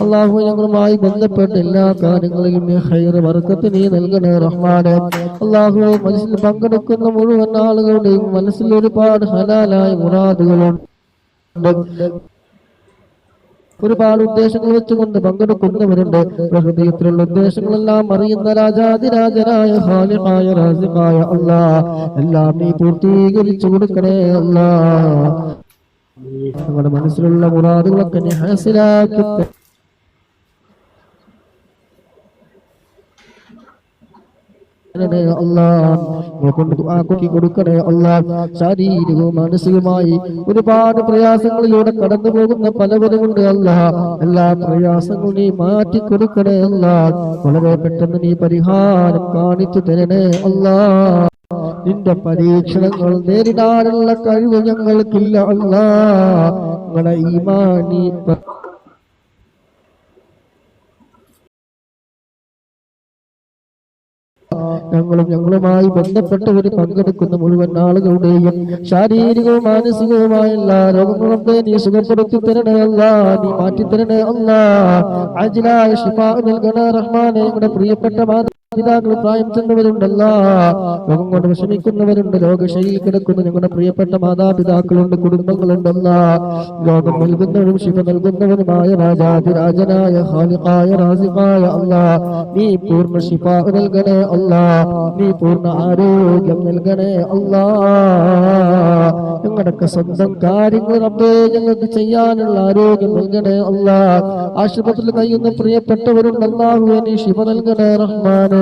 അല്ലാഹു ഞങ്ങളുമായി ബന്ധപ്പെട്ട എല്ലാ കാര്യങ്ങളിലും നീ ഖൈർ ബർക്കത്ത് നീ നൽകണേ റഹ്മാനെ. അല്ലാഹു മനസ്സിൽ പങ്കെടുക്കുന്ന മുഴുവൻ ആളുകളുടെയും മനസ്സിൽ ഒരുപാട് ഹലാലായ മുറാദുകളുണ്ട്. ഒരുപാട് ഉദ്ദേശങ്ങൾ വെച്ചുകൊണ്ട് പങ്കെടുക്കുന്നവരുണ്ട്. ഹൃദയത്തിലുള്ള ഉദ്ദേശങ്ങളെല്ലാം അറിയുന്ന രാജാതിരാജനായ ഖാലിഖായ റാസിഖായ അല്ലാഹ് എല്ലാം നീ പൂർത്തീകരിച്ചു കൊടുക്കണേ അല്ലാഹ്. നമ്മുടെ മനസ്സിലുള്ള മുറാദുകളൊക്കെ നീ ഹാസിലാക്കി കൊടുക്കണേ അല്ലാഹ്. ശാരീരികവും മാനസികമായി ഒരുപാട് പ്രയാസങ്ങളിലൂടെ കടന്നു പോകുന്ന പലവരുമുണ്ട് അല്ലാഹ്. എല്ലാ പ്രയാസങ്ങളും നീ മാറ്റി കൊടുക്കണേ അല്ലാഹ്. വളരെ പെട്ടെന്ന് നീ പരിഹാരം കാണിച്ചു തരണേ അല്ലാഹ്. നിന്റെ പരീക്ഷണങ്ങൾ നേരിടാനുള്ള കഴിവ് ഞങ്ങൾക്കില്ല അല്ലാഹ്. ഞങ്ങളുടെ ഈമാനി ഞങ്ങളുമായി ബന്ധപ്പെട്ടവർ പങ്കെടുക്കുന്ന മുഴുവൻ ആളുകളുടെയും ശാരീരികവും മാനസികവുമായ എല്ലാ രോഗങ്ങളും നീ സുഖപ്പെടുത്തി തരണേ അല്ലാഹ്. നീ മാറ്റി തരണേ അല്ലാഹ്. അജ്ലായ ശിഫാ നൽകണേ റഹ്മാനെ. ഞങ്ങളുടെ പ്രിയപ്പെട്ട മാതാപിതാക്കൾ പ്രായം ചെന്നവരുണ്ടല്ലോ, രോഗം കൊണ്ട് വിഷമിക്കുന്നവരുണ്ട്, രോഗശൈലിയിൽ കിടക്കുന്ന ഞങ്ങളുടെ പ്രിയപ്പെട്ട മാതാപിതാക്കളുണ്ട്, കുടുംബങ്ങളുണ്ടല്ലോ. രോഗം നൽകുന്നവരും ശിഫ നൽകുന്നവരുമായ രാജാതിരാജനായ ഖാലിഖായ റാസിഖായ അല്ലാഹ് നീ പൂർണ്ണ ശിഫ നൽകണേ അല്ലാഹ്. നീ പൂർണ്ണ ആരോഗ്യം നൽകണേ അല്ലാഹ്. ഞങ്ങളുടെയൊക്കെ സ്വന്തം കാര്യങ്ങൾ റബ്ബേ ഞങ്ങൾക്ക് ചെയ്യാനുള്ള ആരോഗ്യം നൽകണേ അല്ലാഹ്. ആശുപത്രിയിൽ കഴിയുന്ന പ്രിയപ്പെട്ടവരുണ്ട്, അല്ലാഹുവേ നീ ശിഫ നൽകണേ റഹ്മാനെ.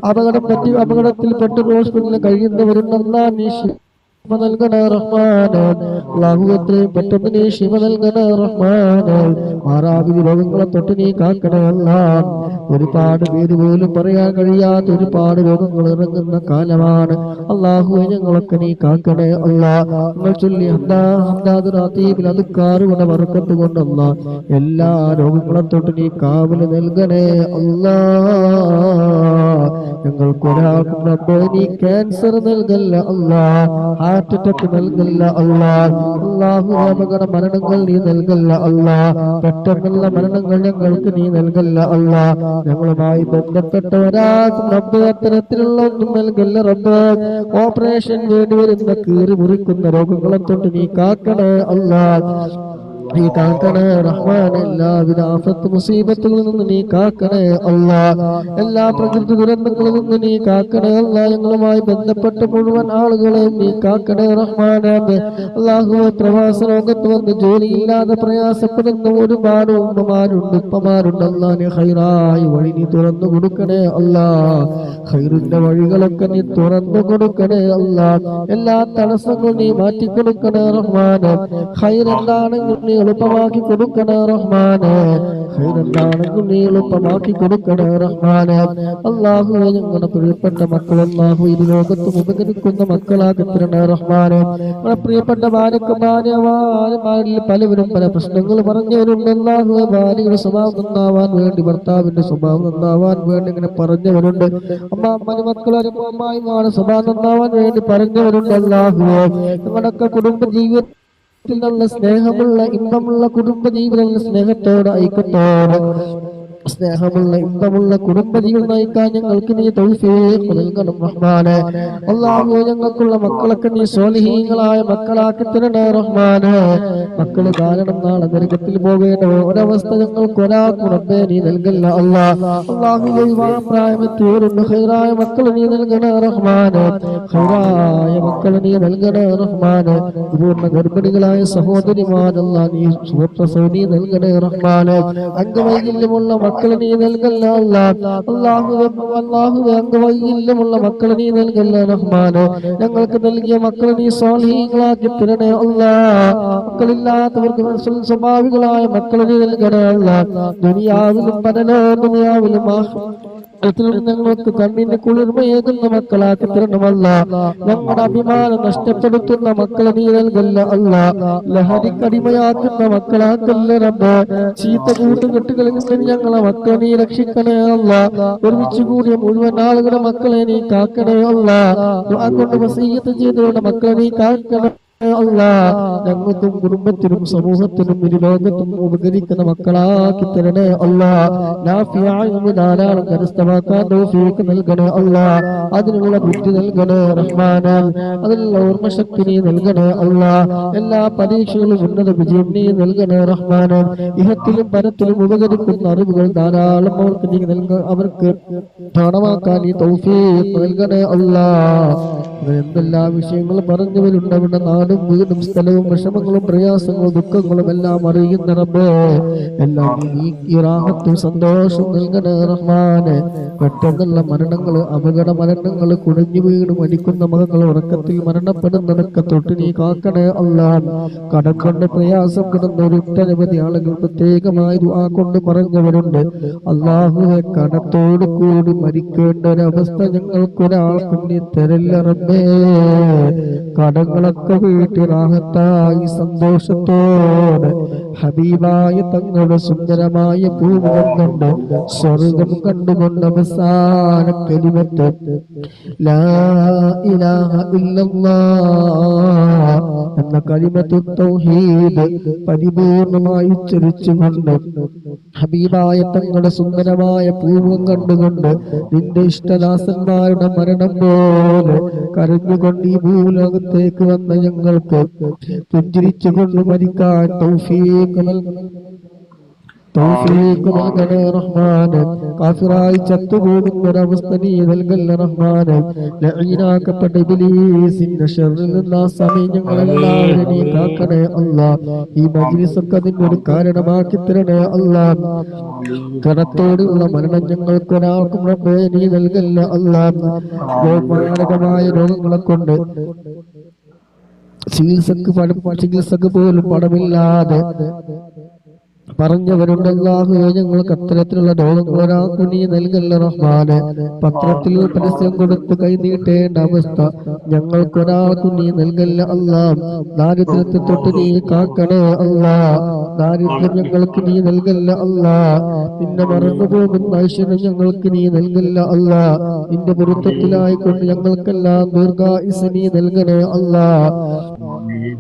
അപകടത്തിൽപ്പെട്ട് ഹോസ്പിറ്റലിൽ കഴിയുന്നവരുണ്ട്, അല്ലാഹ് നീ ശിഫ നൽകണേ റഹ്മാനെ. അല്ലാഹു എത്രയും പെട്ടെന്ന് നീ ശിഫ നൽകണേ റഹ്മാനെ. മാറാവിധി രോഗങ്ങളെ തൊട്ട് നീ കാക്കണേ അല്ലാഹ്. ഒരുപാട് പേര് പോലും പറയാൻ കഴിയാത്ത ഒരുപാട് രോഗങ്ങൾ ഇറങ്ങുന്ന കാലമാണ്. അല്ലാഹുവേ ഞങ്ങളൊക്കെ നീ കാക്കണേ അല്ലാഹ്. നിങ്ങൾ ചൊല്ലി അതുക്കാറുകൊണ്ട് ബർക്കത്ത് കൊണ്ടല്ല എല്ലാ രോഗങ്ങളെ തൊട്ട് നീ കാവല് നൽകണേ അല്ലാഹ്. ഞങ്ങൾക്ക് ഒരാൾക്കും റബ്ബേ നീ ക്യാൻസർ നൽകല്ല അല്ലാഹ്, ഹാർട്ട് അറ്റാക്ക് നൽകല്ല അല്ലാഹ്. അല്ലാഹു അപകട മരണങ്ങൾ നീ നൽകല്ല അല്ലാഹ്, പെട്ടെന്നുള്ള മരണങ്ങൾ ഞങ്ങൾക്ക് നീ നൽകല്ല അല്ലാഹ്. ഞങ്ങളുമായി ബന്ധപ്പെട്ട ഒരാൾക്കും റബ്ബേ അത്തരത്തിലുള്ള ഒന്നും നൽകല്ല റബ്ബേ. ഓപ്പറേഷൻ വേണ്ടി വരുന്ന കീറി മുറിക്കുന്ന രോഗങ്ങളെ തൊട്ട് നീ കാക്കണേ അല്ലാഹ്. നീ കാക്കണേ റഹ്മാൻ. എല്ലാവിധ ആഫത്ത് മുസീബത്തുകളിൽ നിന്ന് നീ കാക്കണേ അല്ലാഹ്. എല്ലാ പ്രകൃതി ദുരന്തങ്ങളിൽ നിന്ന് നീ കാക്കണേ അല്ലാഹ്. ഞങ്ങളുമായി ബന്ധപ്പെട്ട മുഴുവൻ ആളുകളെയും നീ കാക്കണേ റഹ്മാനെ. അല്ലാഹുവേ പ്രവാസ ലോകത്ത് വന്ന് ജോലിയില്ലാതെ പ്രയാസപ്പെടുന്ന ഒരുപാട് ഉമ്മമാരുണ്ട്, ഉപ്പമാരുണ്ട്. അല്ലാഹ് നീ ഖൈറായി വഴി നീ തുറന്നു കൊടുക്കണേ അല്ലാഹ്. ഖൈറിന്റെ വഴികളൊക്കെ നീ തുറന്നു കൊടുക്കണേ അല്ലാഹ്. എല്ലാ തടസ്സങ്ങളും നീ മാറ്റിക്കൊടുക്കണേ റഹ്മാനെ. ഖൈർ എന്താണെങ്കിൽ നീ എളുപ്പമാക്കി കൊടുക്കണേ റഹ്മാനെ. ഖൈറെന്താണെങ്കിലും നീ എളുപ്പമാക്കി കൊടുക്കണേ റഹ്മാനെ. അല്ലാഹുവേ ഞങ്ങളുടെ പ്രിയപ്പെട്ട മക്കൾ അല്ലാഹു ഈ ലോകത്തും ഉപകരിക്കുന്ന മക്കളാക്കി തരണേ റഹ്മാനെ. നമ്മുടെ പ്രിയപ്പെട്ട ഭാര്യമാരിൽ പലവരും പല പ്രശ്നങ്ങൾ പറഞ്ഞവരുണ്ട്. അല്ലാഹുവേ ഭാര്യയുടെ സ്വഭാവം നന്നാവാൻ വേണ്ടി, ഭർത്താവിന്റെ സ്വഭാവം നന്നാവാൻ വേണ്ടി ഇങ്ങനെ പറഞ്ഞവരുണ്ട്. മരുമക്കളും അമ്മായിമാരുടെ സ്വഭാവം നന്നാവാൻ വേണ്ടി പറഞ്ഞവരുണ്ട്. അല്ലാഹുവേ ഞങ്ങളുടെയൊക്കെ കുടുംബ ജീവിതത്തിൽ നല്ല സ്നേഹമുള്ള ഇമ്പമുള്ള കുടുംബ ജീവിതമുള്ള സ്നേഹത്തോടെ ഐക്യത്തോടെ സ്നേഹമുള്ള ഇമ്പമുള്ള കുടുംബജീവിതം നയിക്കാൻ ഞങ്ങൾക്ക് നീ തൗഫീഖ് നൽകണം റഹ്മാനെ. അല്ലാഹുവേ ഞങ്ങൾക്കുള്ള മക്കളൊക്കെ നീ സ്വാലിഹീങ്ങളായ മക്കളാക്കി തരണേ റഹ്മാനെ. മക്കള് കാരണം നാളെ നരകത്തിൽ പോകേണ്ട ഒരവസ്ഥ ഞങ്ങൾക്ക് ഒരാൾക്കും റബ്ബേ നീ നൽകല്ല അല്ലാഹ്. അല്ലാഹുവേ പ്രായമെത്തിയവരുണ്ട്, ഖൈറായ മക്കൾ നീ നൽകണേ റഹ്മാനെ. ഖൈറായ മക്കൾ നീ നൽകണേ റഹ്മാനെ. പൂർണ്ണ ഗർഭിണികളായ സഹോദരിമാരല്ലാ നീ സുഖപ്രസവ നീ നൽകണേ റഹ്മാനെ. അംഗവൈകല്യമുള്ള മക്കളെ നീ നൽകല്ല അല്ലാഹുവേ അംഗവൈകല്യമുള്ള മക്കളെ നീ നൽകല്ല റഹ്മാനെ. ഞങ്ങൾക്ക് നൽകിയ മക്കളെ നീ സ്വാലിഹീങ്ങളാക്കി തരണേ അല്ലാഹ്. മക്കളില്ലാത്തവർക്ക് സ്വാഭാവികളായ മക്കളെ നീ നൽകണേ അല്ലാഹ്. ദുനിയാവിലും ദുനിയാവിലും ഞങ്ങൾക്ക് കണ്ണിന് കുളിർമയേകുന്ന മക്കളാക്കി തരണമല്ല. ഞങ്ങളുടെ അഭിമാനം നഷ്ടപ്പെടുത്തുന്ന മക്കളെ നീ നൽകല്ല അല്ലാഹ്. ലഹരിക്കടിമയാക്കുന്ന മക്കളാക്കല്ല റബ്ബേ. ചീത്ത കൂട്ടുകെട്ടുകളിൽ നിന്ന് ഞങ്ങളെ മക്കളെ നീ രക്ഷിക്കണേ അല്ലാഹ്. ഒരുമിച്ച് കൂടിയ മുഴുവൻ ആളുകളുടെ മക്കളെ നീ കാക്കണേ അല്ലാഹ്. കൊണ്ട് വസീയത്ത് ചെയ്തവരുടെ മക്കളെ നീ കാക്കണേ അല്ലാഹ്. ഞങ്ങൾക്കും കുടുംബത്തിനും സമൂഹത്തിനും ഇരു ലോകത്തും ഉപകരിക്കുന്ന മക്കളാക്കി തരണേ അല്ലാഹ്. ധാരാളം കരസ്ഥമാക്കാൻ തൗഫീഖ് നൽകണേ അല്ലാഹ്. അതിനുള്ള ബുദ്ധി നൽകണേ റഹ്മാനെ. അതിനുള്ള ഓർമ്മശക്തി നീ നൽകണേ അല്ലാഹ്. എല്ലാ പരീക്ഷകളും ഉന്നത വിജയം നീ നൽകണേ റഹ്മാനെ. ഇഹത്തിലും പരത്തിലും ഉപകരിക്കുന്ന അറിവുകൾ ധാരാളം അവർക്ക് നീ അവർക്ക് പാഠമാക്കാൻ നീ തൗഫീഖ് നൽകണേ അല്ലാഹ്. എന്തെല്ലാം വിഷയങ്ങൾ പറഞ്ഞവരുണ്ട് അവരുടെ നാടും വീടും സ്ഥലവും വിഷമങ്ങളും പ്രയാസങ്ങളും ദുഃഖങ്ങളും എല്ലാം അറിയുന്ന റബ്ബേ എല്ലാം നീക്കി റാഹത്തും സന്തോഷം നൽകണേ റഹ്മാനെ. പെട്ടെന്നുള്ള മരണങ്ങൾ, അപകട മരണങ്ങൾ, കുഴഞ്ഞു വീണ് മരിക്കുന്ന മകങ്ങൾ, ഉറക്കത്തിൽ മരണപ്പെടുന്നതൊക്കെ തൊട്ട് നീ കാക്കണേ അല്ലാഹ്. കടം കൊണ്ട് പ്രയാസം കിടന്ന ഒരൊട്ടനവധി ആളുകൾ പ്രത്യേകമായി ദുആ കൊണ്ട് പറഞ്ഞവരുണ്ട്. അല്ലാഹുവേ കടത്തോട് കൂടി മരിക്കേണ്ട ഒരവസ്ഥ ഞങ്ങൾക്കൊരാൾക്കും നീ തരല്ല റബ്ബേ. കടങ്ങളൊക്കെ വീട്ടി റാഹത്തായി സന്തോഷത്തോടെ ഹബീബായ തങ്ങളുടെ സുന്ദരമായ പൂമുഖം കണ്ട് സ്വർഗം കണ്ടുകൊണ്ട് അവസാന കലിമത്ത് ലാ ഇലാഹ ഇല്ലല്ലാഹ് എന്ന കലിമത്തു തൗഹീദ് പരിപൂർണമായി ഉച്ചരിച്ചുകൊണ്ട് ഹബീബായ തങ്ങളുടെ സുന്ദരമായ പൂമുഖം കണ്ടുകൊണ്ട് നിന്റെ ഇഷ്ടദാസന്മാരുടെ മരണം പോലെ കരഞ്ഞുകൊണ്ട് ഈ ഭൂലോകത്തേക്ക് വന്ന ഞങ്ങൾക്ക് പുഞ്ചിരിച്ചുകൊണ്ട് മരിക്കാൻ തൗഫീഖ് നൽകണേ റഹ്മാനെ. കാഫിറായി ചത്തുപോകുന്ന ഒരവസ്ഥ നീ നൽകല്ല റഹ്മാനെ. ലഈനാക്കപ്പെട്ട ഇബ്ലീസിന്റെ ശർറിൽ നിന്ന് ആ സമയം ഞങ്ങളെല്ലാവരും നീ കാക്കണേ അല്ലാഹ്. ഈ മജ്ലിസൊക്കെ അതിന്റെ ഒരു കാരണമാക്കി തരണേ അല്ലാഹ്. കടത്തോടുള്ള മരണം ഞങ്ങൾക്ക് ഒരാൾക്കും റബ്ബേ നീ നൽകല്ല അല്ലാഹ്. മാരകമായ രോഗങ്ങളെ കൊണ്ട് ചികിത്സക്ക് പോലും പണമില്ലാതെ പറഞ്ഞവരുണ്ട്. അല്ലാഹുവേ ഞങ്ങൾക്ക് അത്തരത്തിലുള്ള രോഗങ്ങൾ ഒരാൾക്കും നീ നൽകല്ല റഹ്മാനെ. പത്രത്തിൽ പരസ്യം കൊടുത്ത് കൈനീട്ടേണ്ട അവസ്ഥ ഞങ്ങൾക്കൊരാൾക്കും നീ നൽകല്ല അല്ലാഹ്. ദാരിദ്ര്യത്തെ തൊട്ട് നീ കാക്കണേ അല്ലാഹ്. ദാരിദ്ര്യം ഞങ്ങൾക്ക് നീ നൽകല്ല അല്ലാഹ്. നിന്നെ മറന്നു പോകുന്ന ഐശ്വര്യം ഞങ്ങൾക്ക് നീ നൽകല്ല അല്ലാഹ്. നിന്റെ പൊരുത്തത്തിലായിക്കൊണ്ട് ഞങ്ങൾക്കെല്ലാം ദീർഘായുസ്സ് നീ നൽകണേ അല്ലാഹ്.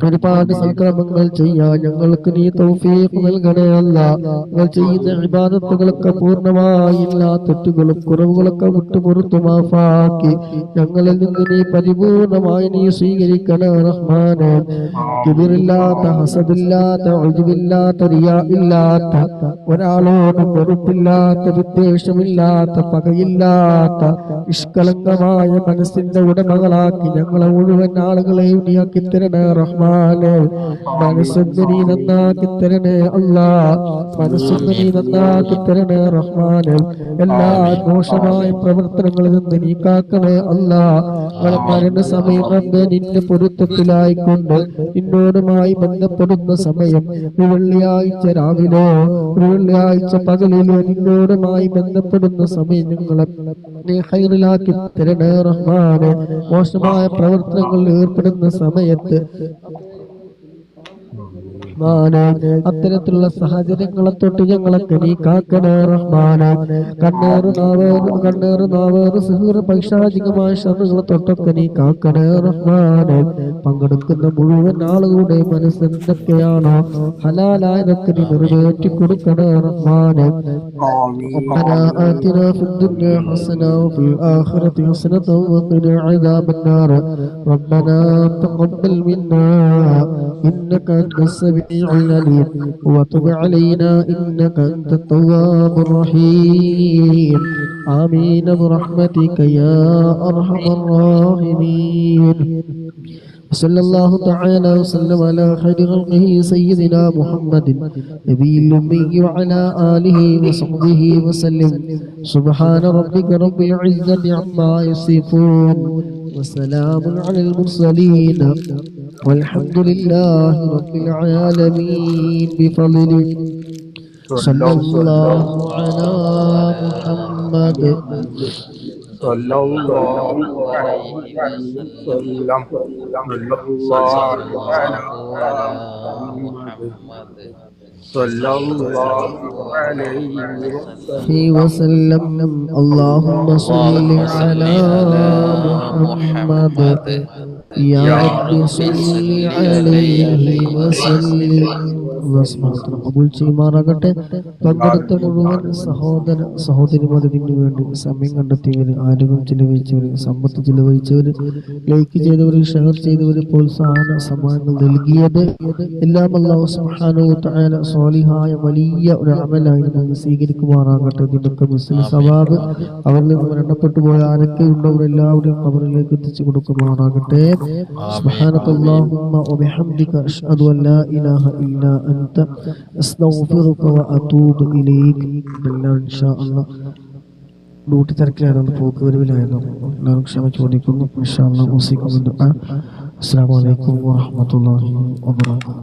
ഒരുപാട് സംക്രമങ്ങൾ ചെയ്യാൻ ഞങ്ങൾക്ക് നീ തൗഫീഖ് നൽകണേ അല്ലാഹ്. ഞങ്ങൾ ചെയ്യുന്ന ഇബാദത്തുകളൊക്കെ പൂർണ്ണമായി എല്ലാ തെറ്റുകളും കുറവുകളൊക്കെ വിട്ടുപുറത്തു മാഫാക്കി ഞങ്ങളിൽ നിന്ന് നീ പരിപൂർണമായി നീ സ്വീകരിക്കണേ റഹ്മാനെ. കിബിറില്ലാത്ത, ഹസദില്ലാത്ത, ഉജ്ബില്ലാത്ത, റിയാ ഇല്ലാത്ത, ഒരാളോടും വെറുപ്പില്ലാത്ത, വിദ്വേഷമില്ലാത്ത, പകയില്ലാത്ത നിഷ്കളങ്കമായ മനസ്സിന്റെ ഉടമകളാക്കി ഞങ്ങളെ മുഴുവൻ ആളുകളെയും നീ ആക്കി തരണേ റഹ്മാനെ. റഹ്മാനെ. മനസ്സൊന്ന് നീ നന്നാക്കി തരണേ അല്ലാ, മനസ്സൊന്ന് നീ നന്നാക്കി തരണേ റഹ്മാനെ. എല്ലാ ദോഷമായ പ്രവർത്തനങ്ങളിൽ നിന്ന് നീ കാക്കണേ അല്ലാ. മരണ സമയം റബ്ബേ നിന്റെ പൊരുത്തത്തിലായിക്കൊണ്ട് നിന്നോടുമായി ബന്ധപ്പെടുന്ന സമയം ഒരു വെള്ളിയാഴ്ച രാവിലോ ഒരു വെള്ളിയാഴ്ച പകലിലോ നിന്നോടുമായി ബന്ധപ്പെടുന്ന സമയം ഞങ്ങളെ നീ ഹൈറിലാക്കി തരണേ റഹ്മാനെ. മോശമായ പ്രവർത്തനങ്ങളിൽ ഏർപ്പെടുന്ന സമയത്ത് അത്തരത്തിലുള്ള സാഹചര്യങ്ങളെ തൊട്ട് ഞങ്ങളൊക്കെ നീ കാക്കണേ റഹ്മാനെ. കണ്ണേറ് നാവേറ് സിഹ്റ് പൈശാചികമായ ശർറുകളെ തൊട്ടൊക്കെ നീ കാക്കണേ റഹ്മാനെ. പങ്കെടുക്കുന്ന മുഴുവൻ ആളുകളുടെ മനസ്സ് എന്തൊക്കെയാണോ ഹലാലായതൊക്കെ നീ നിറവേറ്റി കൊടുക്കണേ റഹ്മാനെ. ربنا آتنا في الدنيا حسنة وفي الآخرة حسنة وقنا عذاب النار. ربنا تقبل منا إنك أنت السميع العليم وتب علينا إنك أنت التواب الرحيم. آمين برحمتك يا أرحم الراحمين. صلى الله تعالى وسلم على خير خلقه سيدنا محمد نبي الأمي وعلى آله وصحبه وسلم. سبحان ربك رب العزة عما يصفون وسلام على المرسلين والحمد لله رب العالمين بفضله. صلى الله على محمد صلى الله عليه وسلم. صلى الله على محمد صلى الله عليه وسلم. اللهم صل على محمد يا رب صل عليه وسلم. കബൂൽ ചെയ്യുമാറാകട്ടെ. പങ്കെടുത്ത മുഴുവൻ സഹോദരിമാർ ഇതിനു വേണ്ടി സമയം കണ്ടെത്തിയവര്, ആരോഗ്യം ചിലവഴിച്ചവര്, സമ്പത്ത് ചിലവഴിച്ചവര്, ലൈക്ക് ചെയ്തവര്, ഷെയർ ചെയ്തവര്, പ്രോത്സാഹന സമ്മാനങ്ങൾ നൽകിയത് എല്ലാം അല്ലാഹു സുബ്ഹാനഹു വ തആല സ്വാലിഹായ വലിയ ഒരു അമലായി നമ്മൾ സ്വീകരിക്കുമാറാകട്ടെ. ഇതിനൊക്കെ മുസ്ലിം സവാബ് അവരിൽ നിന്ന് മരണപ്പെട്ടു പോയ ആരൊക്കെ ഉണ്ടവർ എല്ലാവരും അവരിലേക്ക് എത്തിച്ചു കൊടുക്കുമാറാകട്ടെ. സുബ്ഹാനകല്ലാഹുമ്മ വബിഹംദിക അശ്ഹദു അൻ ലാ ഇലാഹ ഇല്ലാ أنت أستغفرك وأتوب إليك. ഇൻഷാ അല്ലാഹ് ഡ്യൂട്ടി തിരക്കിലായിരുന്നു, പോക്ക് വരവിലായിരുന്നു. എല്ലാവരും ക്ഷമ ചോദിക്കുന്നു. ഇൻഷാ അല്ലാഹ് ഉസിക്കും ദുആ. അസ്സലാമു അലൈക്കും വറഹ്മത്തുള്ളാഹി വബറകാതുഹു.